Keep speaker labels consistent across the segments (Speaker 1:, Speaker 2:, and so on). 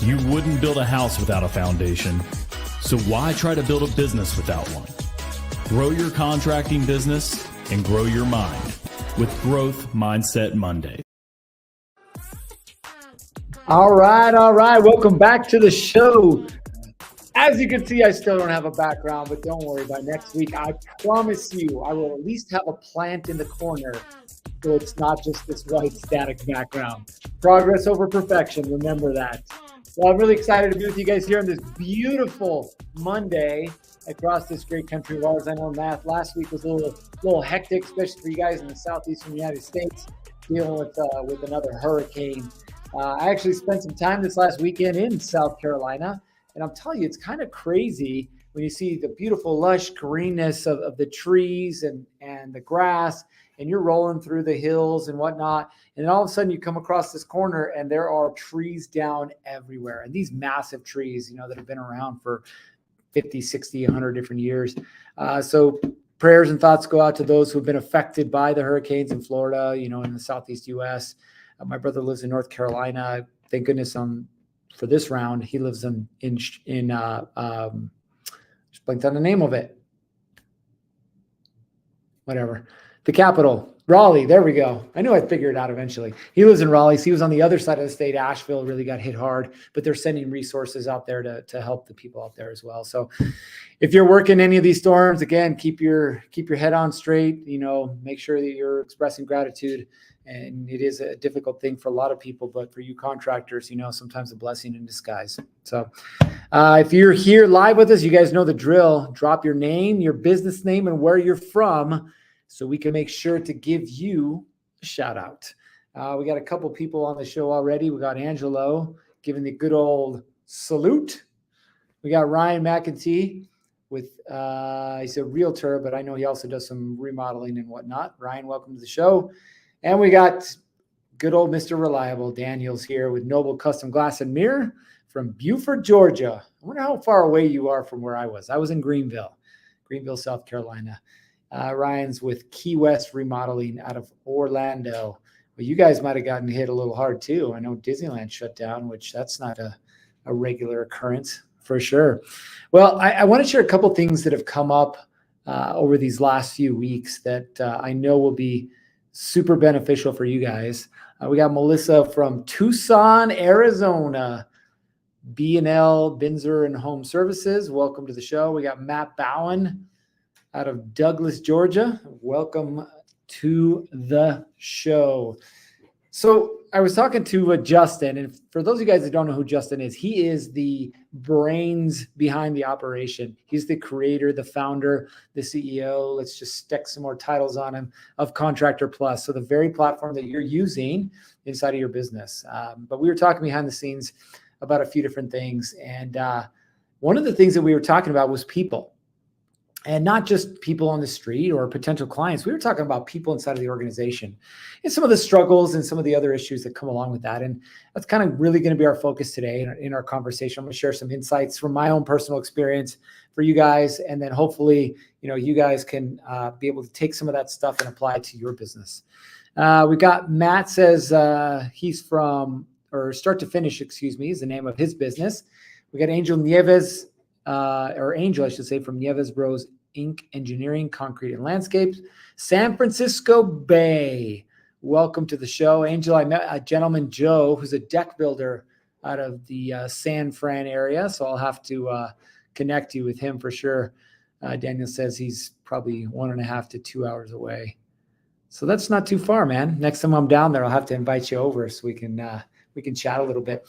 Speaker 1: You wouldn't build a house without a foundation, so why try to build a business without one? Grow your contracting business and grow your mind with Growth Mindset Monday.
Speaker 2: All right. Welcome back to the show. As you can see, I still don't have a background, but don't worry. By next week, I promise you, I will at least have a plant in the corner so it's not just this white static background. Progress over perfection. Remember that. Well, I'm really excited to be with you guys here on this beautiful Monday across this great country of ours. I know last week was a little hectic, especially for you guys in the southeastern United States, dealing with another hurricane. I actually spent some time this last weekend in South Carolina, and I'm telling you, it's kind of crazy when you see the beautiful lush greenness of the trees and the grass, and you're rolling through the hills and whatnot. And then all of a sudden you come across this corner and there are trees down everywhere. And these massive trees, that have been around for 50, 60, 100 different years. So prayers and thoughts go out to those who have been affected by the hurricanes in Florida, in the Southeast U.S. My brother lives in North Carolina. Thank goodness for this round, he lives in just blanked on the name of it. Whatever. The capital, Raleigh. There we go. I knew I'd figure it out eventually. He lives in Raleigh. So he was on the other side of the state. Asheville really got hit hard, but they're sending resources out there to help the people out there as well. So if you're working any of these storms, again, keep your head on straight, make sure that you're expressing gratitude. And it is a difficult thing for a lot of people, but for you contractors, sometimes a blessing in disguise. So if you're here live with us, you guys know the drill. Drop your name, your business name, and where you're from, so we can make sure to give you a shout out. We got a couple people on the show already. We got Angelo giving the good old salute. We got Ryan McEntee with, he's a realtor, but I know he also does some remodeling and whatnot. Ryan, welcome to the show. And we got good old Mr. Reliable, Daniel's here with Noble Custom Glass and Mirror from Beaufort, Georgia. I wonder how far away you are from where I was. I was in Greenville, South Carolina. Ryan's with Key West Remodeling out of Orlando. Well, you guys might have gotten hit a little hard too. I know Disneyland shut down, which that's not a regular occurrence for sure. Well, I want to share a couple things that have come up over these last few weeks that I know will be super beneficial for you guys. We got Melissa from Tucson, Arizona, B&L Binzer and Home Services. Welcome to the show. We got Matt Bowen out of Douglas, Georgia. Welcome to the show. So I was talking to Justin, and for those of you guys that don't know who Justin is, he is the brains behind the operation. He's the creator, the founder, the CEO. Let's just stick some more titles on him, of Contractor Plus. So the very platform that you're using inside of your business. But we were talking behind the scenes about a few different things. And one of the things that we were talking about was people. And not just people on the street or potential clients. We were talking about people inside of the organization and some of the struggles and some of the other issues that come along with that. And that's kind of really going to be our focus today in our conversation. I'm going to share some insights from my own personal experience for you guys. And then hopefully, you guys can be able to take some of that stuff and apply it to your business. We got Matt says he's from, or Start to Finish, is the name of his business. We got Angel Nieves, Angel, I should say, from Nieves Bros Inc. Engineering, Concrete and Landscapes, San Francisco Bay. welcome to the show. Angel, I met a gentleman, Joe, who's a deck builder out of the San Fran area. So I'll have to connect you with him for sure. Daniel says he's probably 1.5 to 2 hours away. So that's not too far, man. Next time I'm down there, I'll have to invite you over so we can chat a little bit.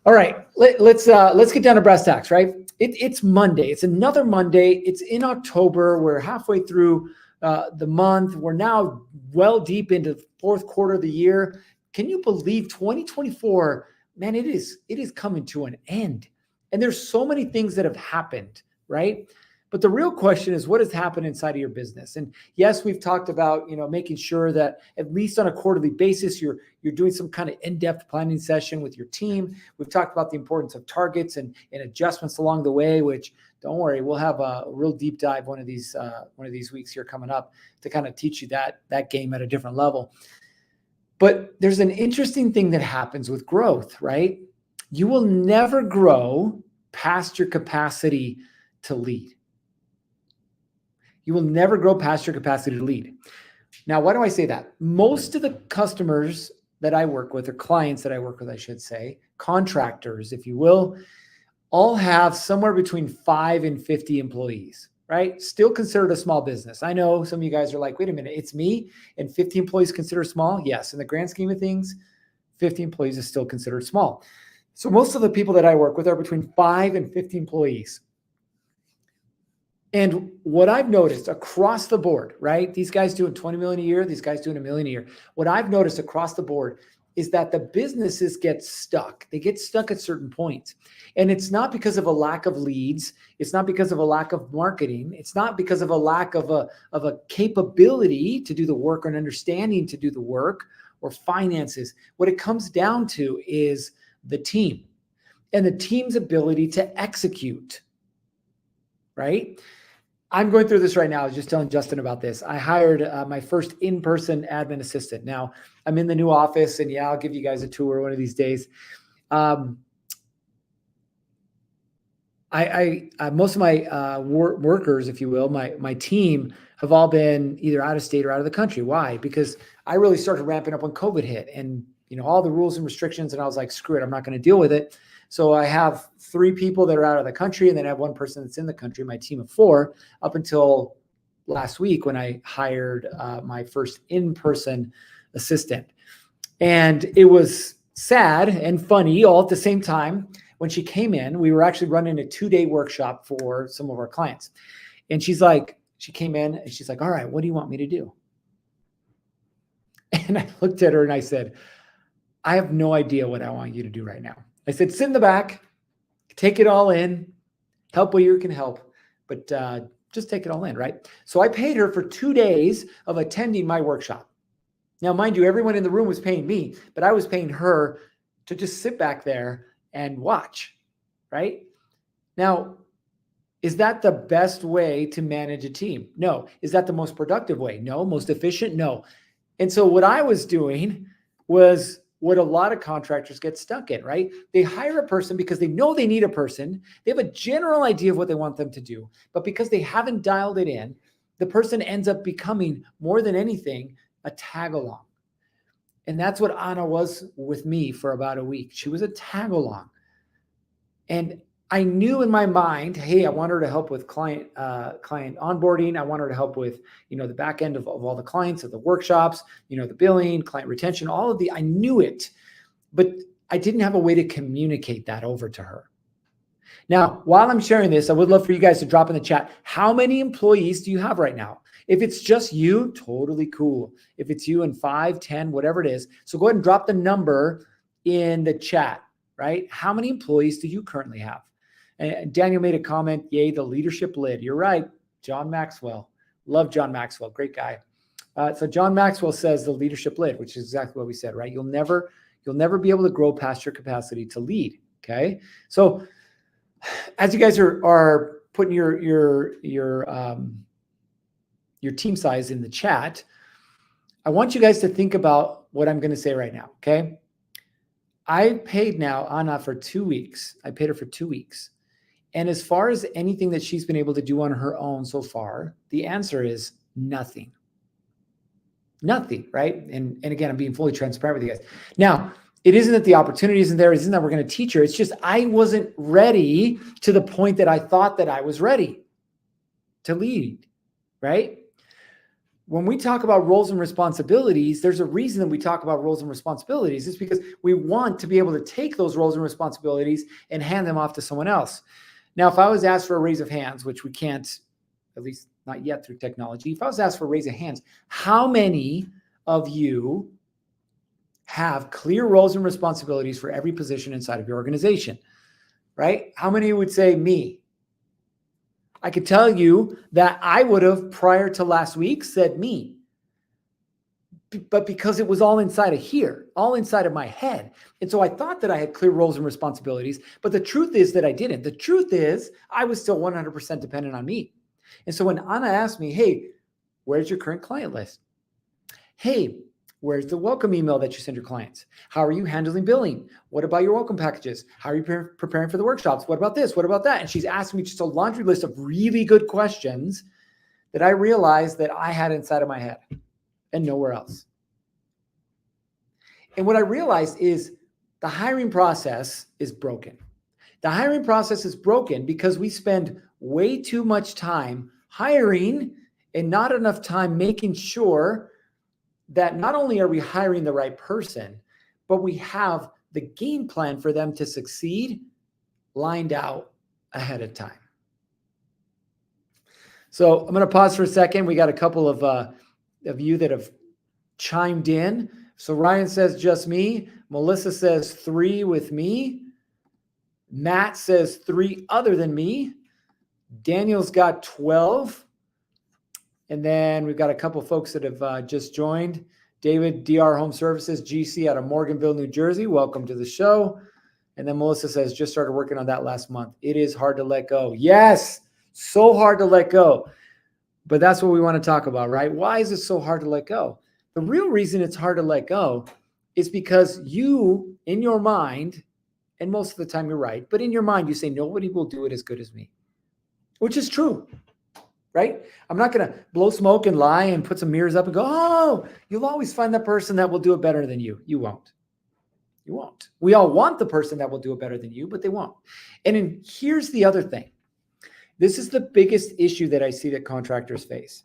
Speaker 2: All right, let's get down to brass tacks, right? It's Monday. It's another Monday. It's in October. We're halfway through the month. We're now well deep into the fourth quarter of the year. Can you believe 2024? Man, it is coming to an end. And there's so many things that have happened, right? But the real question is, what has happened inside of your business? And yes, we've talked about, making sure that at least on a quarterly basis, you're doing some kind of in-depth planning session with your team. We've talked about the importance of targets and adjustments along the way, which don't worry, we'll have a real deep dive one of these weeks here coming up to kind of teach you that game at a different level. But there's an interesting thing that happens with growth, right? You will never grow past your capacity to lead. You will never grow past your capacity to lead. Now, why do I say that? Most of the customers that I work with, or clients that I work with, I should say, contractors, if you will, all have somewhere between 5 and 50 employees, right? Still considered a small business. I know some of you guys are like, wait a minute, it's me and 50 employees considered small? Yes, in the grand scheme of things, 50 employees is still considered small. So most of the people that I work with are between 5 and 50 employees. And what I've noticed across the board, right? These guys doing 20 million a year, these guys doing $1 million a year. What I've noticed across the board is that the businesses get stuck. They get stuck at certain points. And it's not because of a lack of leads. It's not because of a lack of marketing. It's not because of a lack of a capability to do the work or an understanding to do the work or finances. What it comes down to is the team and the team's ability to execute, right? I'm going through this right now. I was just telling Justin about this. I hired my first in-person admin assistant. Now I'm in the new office, and I'll give you guys a tour one of these days. Most of my workers, if you will, my team have all been either out of state or out of the country. Why? Because I really started ramping up when COVID hit, and all the rules and restrictions, and I was like, screw it, I'm not going to deal with it. So I have 3 people that are out of the country, and then I have 1 person that's in the country, my team of 4, up until last week when I hired my first in-person assistant. And it was sad and funny all at the same time. When she came in, we were actually running a 2-day workshop for some of our clients. And she came in and she's like, all right, what do you want me to do? And I looked at her and I said, I have no idea what I want you to do right now. I said, sit in the back, take it all in, help where you can help, but just take it all in, right? So I paid her for 2 days of attending my workshop. Now, mind you, everyone in the room was paying me, but I was paying her to just sit back there and watch, right? Now, is that the best way to manage a team? No. Is that the most productive way? No. Most efficient? No. And so what I was doing was what a lot of contractors get stuck in, right? They hire a person because they know they need a person. They have a general idea of what they want them to do, but because they haven't dialed it in, the person ends up becoming, more than anything, a tag along. And that's what Anna was with me for about a week. She was a tag along. And I knew in my mind, hey, I want her to help with client onboarding. I want her to help with, the back end of all the clients, of the workshops, the billing, client retention, I knew it, but I didn't have a way to communicate that over to her. Now, while I'm sharing this, I would love for you guys to drop in the chat, how many employees do you have right now? If it's just you, totally cool. If it's you and 5, 10, whatever it is. So go ahead and drop the number in the chat, right? How many employees do you currently have? And Daniel made a comment, yay, the leadership lid. You're right, John Maxwell. Love John Maxwell, great guy. So John Maxwell says the leadership lid, which is exactly what we said, right? You'll never be able to grow past your capacity to lead, okay? So as you guys are putting your team size in the chat, I want you guys to think about what I'm going to say right now, okay? I paid now Anna for 2 weeks. I paid her for 2 weeks. And as far as anything that she's been able to do on her own so far, the answer is nothing. Nothing, right? And again, I'm being fully transparent with you guys. Now, it isn't that the opportunity isn't there. It isn't that we're going to teach her. It's just I wasn't ready to the point that I thought that I was ready to lead, right? When we talk about roles and responsibilities, there's a reason that we talk about roles and responsibilities. It's because we want to be able to take those roles and responsibilities and hand them off to someone else. Now, if I was asked for a raise of hands, which we can't, at least not yet through technology, if I was asked for a raise of hands, how many of you have clear roles and responsibilities for every position inside of your organization, right? How many would say me? I could tell you that I would have, prior to last week, said me. But because it was all inside of here, all inside of my head. And so I thought that I had clear roles and responsibilities, but the truth is that I didn't. The truth is I was still 100% dependent on me. And so when Anna asked me, hey, where's your current client list? Hey, where's the welcome email that you send your clients? How are you handling billing? What about your welcome packages? How are you preparing for the workshops? What about this? What about that? And she's asking me just a laundry list of really good questions that I realized that I had inside of my head and nowhere else. And what I realized is the hiring process is broken. The hiring process is broken because we spend way too much time hiring and not enough time making sure that not only are we hiring the right person, but we have the game plan for them to succeed lined out ahead of time. So I'm going to pause for a second. We got a couple of you that have chimed in. So Ryan says just me. Melissa says 3 with me. Matt says 3 other than me. Daniel's got 12. And then we've got a couple folks that have just joined. David, DR Home Services, GC out of Morganville, New Jersey. Welcome to the show. And then Melissa says, just started working on that last month. It is hard to let go. Yes, so hard to let go. But that's what we want to talk about, right? Why is it so hard to let go? The real reason it's hard to let go is because you, in your mind, and most of the time you're right, but in your mind, you say, nobody will do it as good as me, which is true. Right? I'm not going to blow smoke and lie and put some mirrors up and go, oh, you'll always find that person that will do it better than you. You won't. You won't. We all want the person that will do it better than you, but they won't. And here's the other thing. This is the biggest issue that I see that contractors face.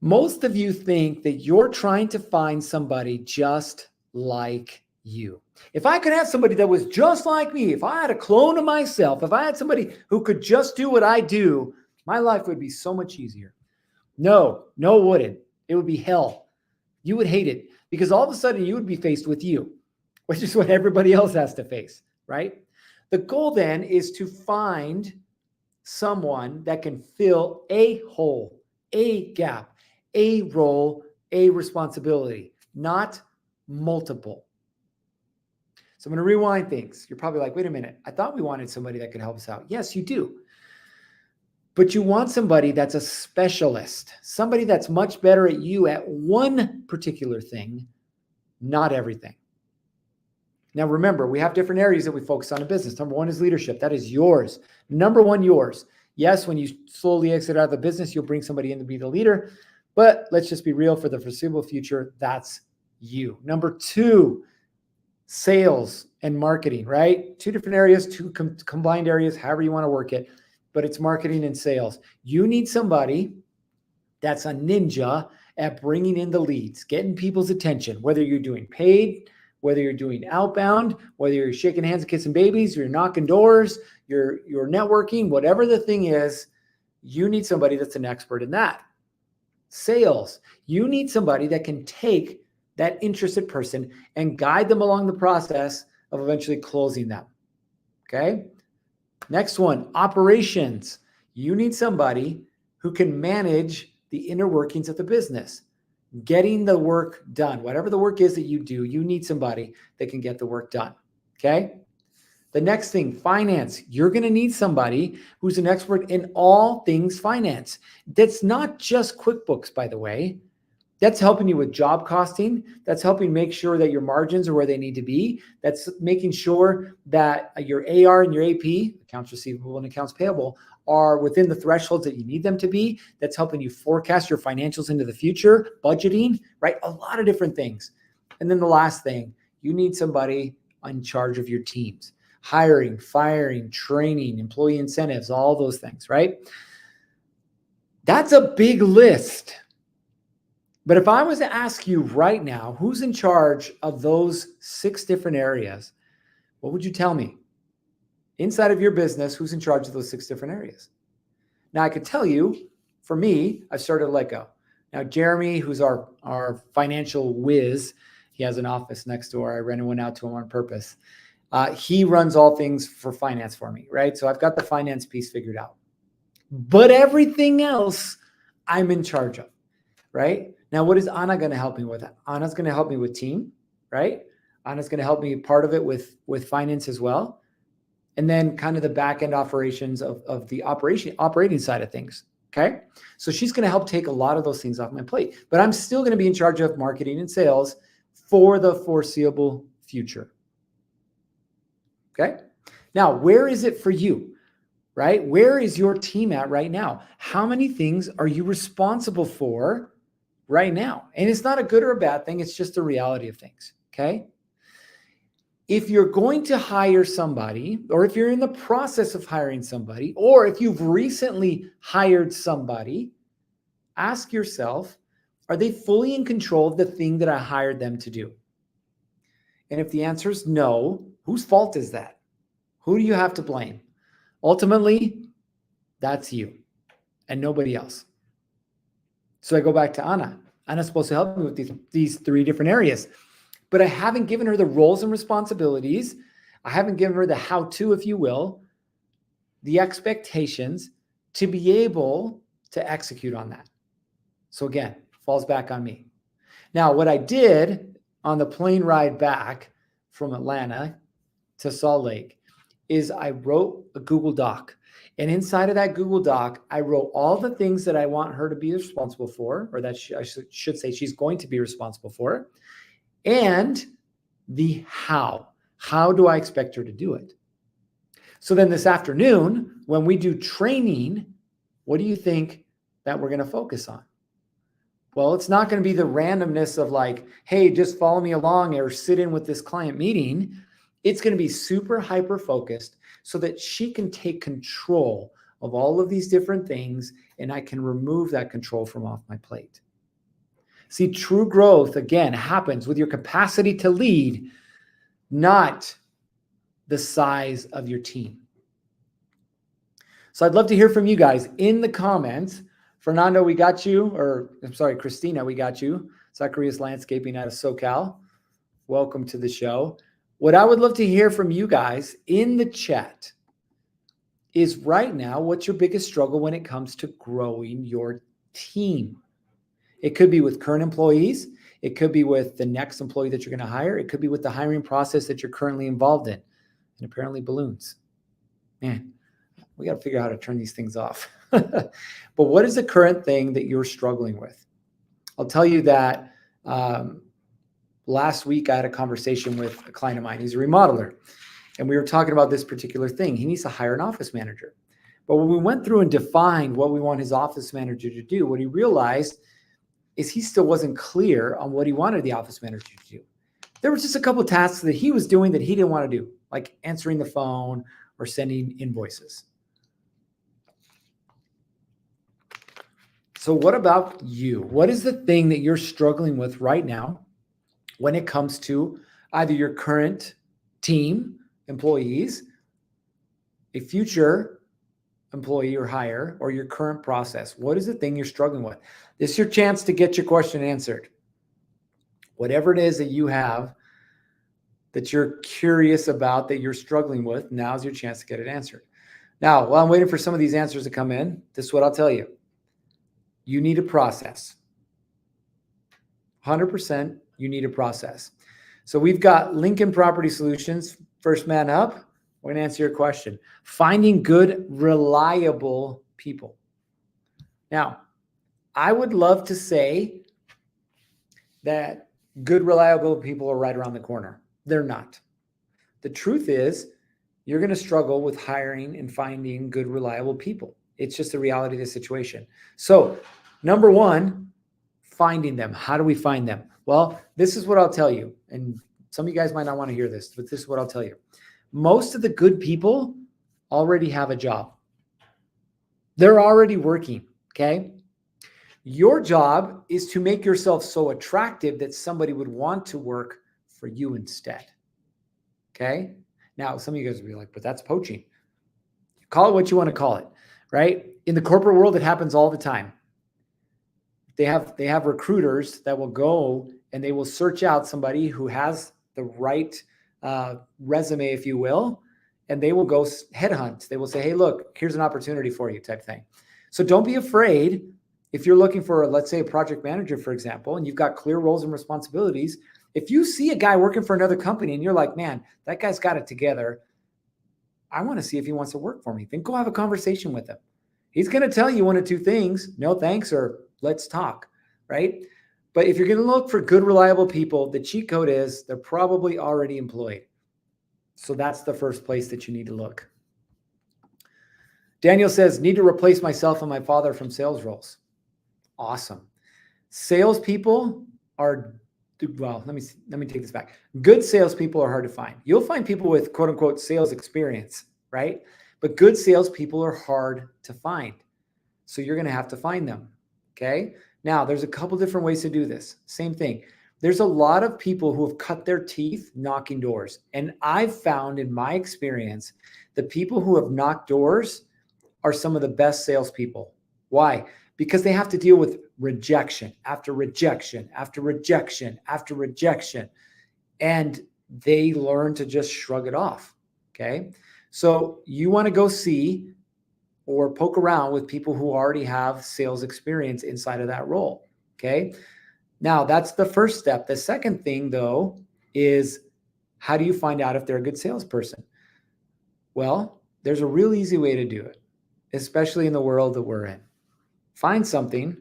Speaker 2: Most of you think that you're trying to find somebody just like you. If I could have somebody that was just like me, if I had a clone of myself, if I had somebody who could just do what I do, my life would be so much easier. No, it wouldn't. It would be hell. You would hate it because all of a sudden you would be faced with you, which is what everybody else has to face, right? The goal then is to find someone that can fill a hole, a gap, a role, a responsibility, not multiple. So I'm going to rewind things. You're probably like, wait a minute. I thought we wanted somebody that could help us out. Yes, you do. But you want somebody that's a specialist, somebody that's much better at you at one particular thing, not everything. Now, remember, we have different areas that we focus on in business. Number 1 is leadership. That is yours. Number 1, yours. Yes, when you slowly exit out of the business, you'll bring somebody in to be the leader. But let's just be real, for the foreseeable future, that's you. Number 2, sales and marketing, right? 2 different areas, 2 combined areas, however you want to work it. But it's marketing and sales. You need somebody that's a ninja at bringing in the leads, getting people's attention, whether you're doing paid, whether you're doing outbound, whether you're shaking hands and kissing babies, you're knocking doors, you're networking, whatever the thing is, you need somebody that's an expert in that. Sales, you need somebody that can take that interested person and guide them along the process of eventually closing them. Okay? Next one, operations. You need somebody who can manage the inner workings of the business, getting the work done. Whatever the work is that you do, you need somebody that can get the work done. Okay? The next thing, finance. You're going to need somebody who's an expert in all things finance. That's not just QuickBooks, by the way. That's helping you with job costing. That's helping make sure that your margins are where they need to be. That's making sure that your AR and your AP, accounts receivable and accounts payable, are within the thresholds that you need them to be. That's helping you forecast your financials into the future, budgeting, right? A lot of different things. And then the last thing, you need somebody in charge of your teams, hiring, firing, training, employee incentives, all those things, right? That's a big list. But if I was to ask you right now, who's in charge of those 6 different areas, what would you tell me? Inside of your business, who's in charge of those 6 different areas? Now, I could tell you, for me, I started to let go. Now, Jeremy, who's our financial whiz, he has an office next door. I rented one out to him on purpose. He runs all things for finance for me, right? So I've got the finance piece figured out. But everything else, I'm in charge of, right? Now, what is Anna going to help me with? Anna's going to help me with team, right? Anna's going to help me part of it with finance as well. And then kind of the back end operations of the operating side of things. Okay. So she's going to help take a lot of those things off my plate, but I'm still going to be in charge of marketing and sales for the foreseeable future. Okay. Now, where is it for you, right? Where is your team at right now? How many things are you responsible for right now? And it's not a good or a bad thing. It's just the reality of things. Okay. If you're going to hire somebody, or if you're in the process of hiring somebody, or if you've recently hired somebody, ask yourself, are they fully in control of the thing that I hired them to do? And if the answer is no, whose fault is that? Who do you have to blame? Ultimately, that's you and nobody else. So I go back to Anna. Anna's supposed to help me with these 3 different areas. But I haven't given her the roles and responsibilities. I haven't given her the how-to, if you will, the expectations to be able to execute on that. So again, falls back on me. Now, what I did on the plane ride back from Atlanta to Salt Lake is I wrote a Google Doc. And inside of that Google Doc, I wrote all the things that I want her to be responsible for, or that I should say she's going to be responsible for. And the how. How do I expect her to do it? So then this afternoon, when we do training, what do you think that we're going to focus on? Well, it's not going to be the randomness of like, hey, just follow me along or sit in with this client meeting. It's going to be super hyper focused so that she can take control of all of these different things and I can remove that control from off my plate. See, true growth, again, happens with your capacity to lead, not the size of your team. So I'd love to hear from you guys in the comments. Fernando, we got you. Or I'm sorry, Christina, we got you. Zacharias Landscaping out of SoCal. Welcome to the show. What I would love to hear from you guys in the chat is right now, what's your biggest struggle when it comes to growing your team? It could be with current employees. It could be with the next employee that you're going to hire. It could be with the hiring process that you're currently involved in. And apparently balloons. Man, we got to figure out how to turn these things off. But what is the current thing that you're struggling with? I'll tell you that last week I had a conversation with a client of mine. He's a remodeler. And we were talking about this particular thing. He needs to hire an office manager. But when we went through and defined what we want his office manager to do, what he realized is he still wasn't clear on what he wanted the office manager to do. There were just a couple of tasks that he was doing that he didn't want to do, like answering the phone or sending invoices. So what about you? What is the thing that you're struggling with right now when it comes to either your current team, employees, a future employee or hire, or your current process? What is the thing you're struggling with? This is your chance to get your question answered. Whatever it is that you have that you're curious about, that you're struggling with, now's your chance to get it answered. Now, while I'm waiting for some of these answers to come in, this is what I'll tell you. You need a process. 100%, you need a process. So we've got Lincoln Property Solutions, first man up. We're going to answer your question. Finding good, reliable people. Now, I would love to say that good, reliable people are right around the corner. They're not. The truth is, you're going to struggle with hiring and finding good, reliable people. It's just the reality of the situation. So number one, finding them. How do we find them? Well, this is what I'll tell you. And some of you guys might not want to hear this, but this is what I'll tell you. Most of the good people already have a job. They're already working, okay? Your job is to make yourself so attractive that somebody would want to work for you instead, okay? Now, some of you guys will be like, but that's poaching. Call it what you want to call it, right? In the corporate world, it happens all the time. They have recruiters that will go and they will search out somebody who has the right resume, if you will, and they will go headhunt. They will say, hey, look, here's an opportunity for you type thing. So don't be afraid if you're looking for, let's say, a project manager, for example, and you've got clear roles and responsibilities. If you see a guy working for another company and you're like, man, that guy's got it together, I want to see if he wants to work for me, then go have a conversation with him. He's going to tell you one of two things, no thanks, or let's talk, right? But if you're going to look for good, reliable people, the cheat code is they're probably already employed. So that's the first place that you need to look. Daniel says, need to replace myself and my father from sales roles. Awesome. Salespeople are, well, let me take this back. Good salespeople are hard to find. You'll find people with quote unquote sales experience, right? But good salespeople are hard to find. So you're going to have to find them. Okay. Now there's a couple different ways to do this. Same thing. There's a lot of people who have cut their teeth knocking doors. And I've found in my experience, the people who have knocked doors are some of the best salespeople. Why? Because they have to deal with rejection after rejection, after rejection, after rejection. And they learn to just shrug it off. Okay. So you want to go see or poke around with people who already have sales experience inside of that role. Okay. Now that's the first step. The second thing though, is how do you find out if they're a good salesperson? Well, there's a real easy way to do it, especially in the world that we're in. Find something.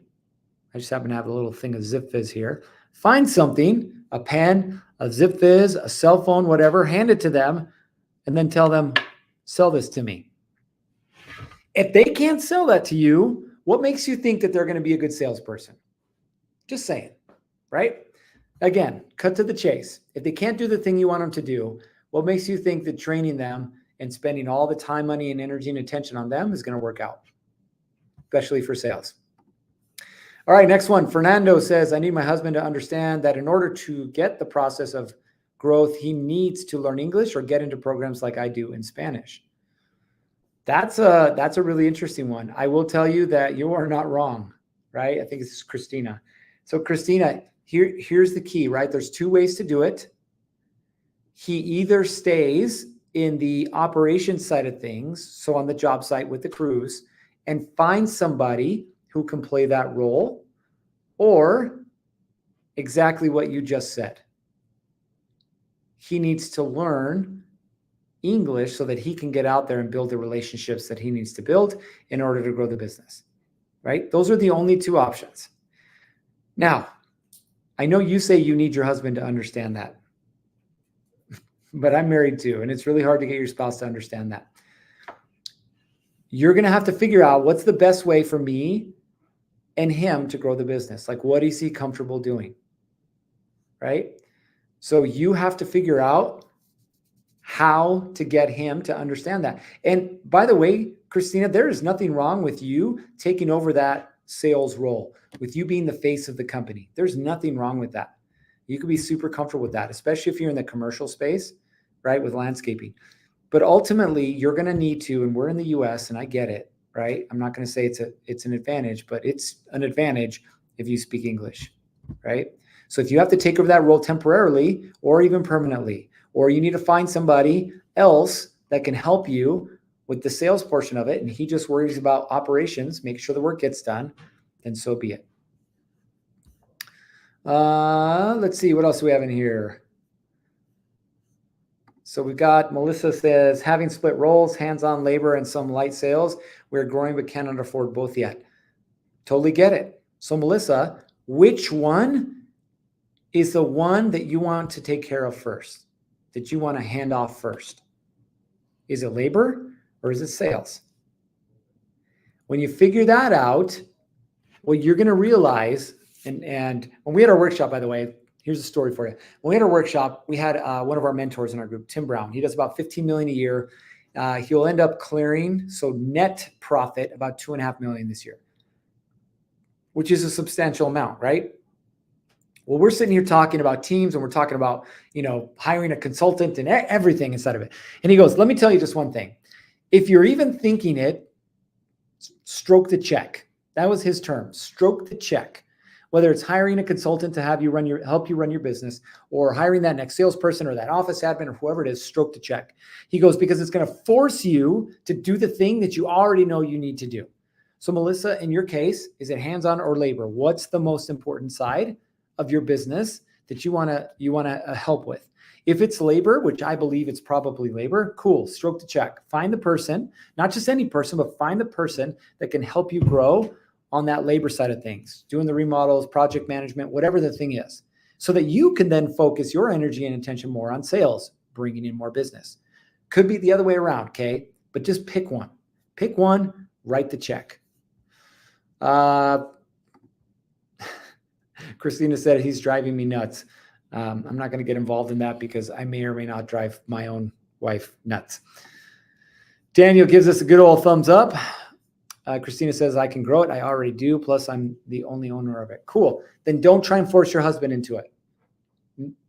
Speaker 2: I just happen to have a little thing of Zip Fizz here. Find something, a pen, a Zip Fizz, a cell phone, whatever, hand it to them and then tell them, sell this to me. If they can't sell that to you, what makes you think that they're going to be a good salesperson? Just saying, right? Again, cut to the chase. If they can't do the thing you want them to do, what makes you think that training them and spending all the time, money, and energy and attention on them is going to work out, especially for sales? All right, next one. Fernando says, I need my husband to understand that in order to get the process of growth, he needs to learn English or get into programs like I do in Spanish. That's a really interesting one. I will tell you that you are not wrong, right? I think this is Christina. So Christina, here's the key, right? There's two ways to do it. He either stays in the operations side of things, so on the job site with the crews, and finds somebody who can play that role, or exactly what you just said. He needs to learn English so that he can get out there and build the relationships that he needs to build in order to grow the business, right? Those are the only two options. Now, I know you say you need your husband to understand that, but I'm married too, and it's really hard to get your spouse to understand that. You're going to have to figure out what's the best way for me and him to grow the business. Like, what is he comfortable doing, right? So you have to figure out how to get him to understand that. And by the way, Christina, there is nothing wrong with you taking over that sales role, with you being the face of the company. There's nothing wrong with that. You could be super comfortable with that, especially if you're in the commercial space, right, with landscaping. But ultimately, you're going to need to, and we're in the US, and I get it, right? I'm not going to say it's an advantage, but it's an advantage if you speak English, right? So if you have to take over that role temporarily or even permanently, or you need to find somebody else that can help you with the sales portion of it, and he just worries about operations, make sure the work gets done, then so be it. Let's see, what else do we have in here? So we've got, Melissa says, having split roles, hands-on labor, and some light sales, we're growing but cannot afford both yet. Totally get it. So Melissa, which one is the one that you want to take care of first, that you want to hand off first? Is it labor or is it sales? When you figure that out, what you're going to realize, and when we had our workshop, by the way, here's a story for you. When we had our workshop, we had one of our mentors in our group, Tim Brown. He does about 15 million a year. He'll end up clearing, so net profit, about 2.5 million this year, which is a substantial amount, right? Well, we're sitting here talking about teams, and we're talking about, hiring a consultant and everything inside of it. And he goes, let me tell you just one thing. If you're even thinking it, stroke the check. That was his term, stroke the check. Whether it's hiring a consultant to help you run your business, or hiring that next salesperson or that office admin or whoever it is, stroke the check. He goes, because it's going to force you to do the thing that you already know you need to do. So Melissa, in your case, is it hands-on or labor? What's the most important side of your business that you want to help with? If it's labor, which I believe it's probably labor, cool, stroke the check. Find the person, not just any person, but find the person that can help you grow on that labor side of things, doing the remodels, project management, whatever the thing is, so that you can then focus your energy and attention more on sales, bringing in more business. Could be the other way around, okay? But just pick one. Pick one, write the check. Christina said he's driving me nuts. I'm not going to get involved in that because I may or may not drive my own wife nuts. Daniel gives us a good old thumbs up. Christina says, I can grow it. I already do. Plus, I'm the only owner of it. Cool. Then don't try and force your husband into it.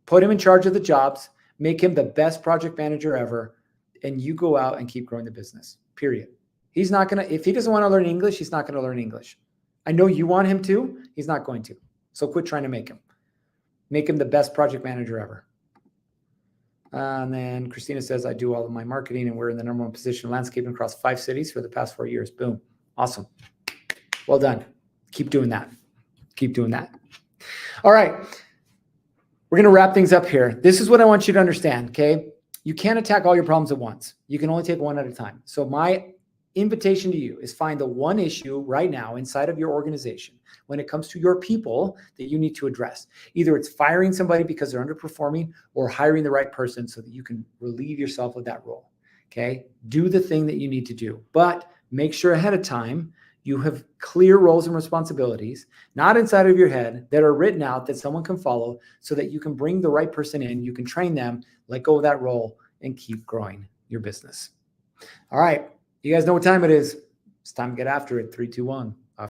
Speaker 2: Put him in charge of the jobs. Make him the best project manager ever. And you go out and keep growing the business, period. He's not going to, if he doesn't want to learn English, he's not going to learn English. I know you want him to. He's not going to. So quit trying to make him. Make him the best project manager ever. And then Christina says, I do all of my marketing, and we're in the number one position in landscaping across 5 cities for the past 4 years. Boom. Awesome. Well done. Keep doing that. Keep doing that. All right. We're going to wrap things up here. This is what I want you to understand, okay? You can't attack all your problems at once. You can only take one at a time. So my invitation to you is find the one issue right now inside of your organization when it comes to your people that you need to address. Either it's firing somebody because they're underperforming, or hiring the right person so that you can relieve yourself of that role, okay? Do the thing that you need to do, but make sure ahead of time you have clear roles and responsibilities, not inside of your head, that are written out that someone can follow so that you can bring the right person in, you can train them, let go of that role, and keep growing your business. All right. You guys know what time it is. It's time to get after it. 3, 2, 1.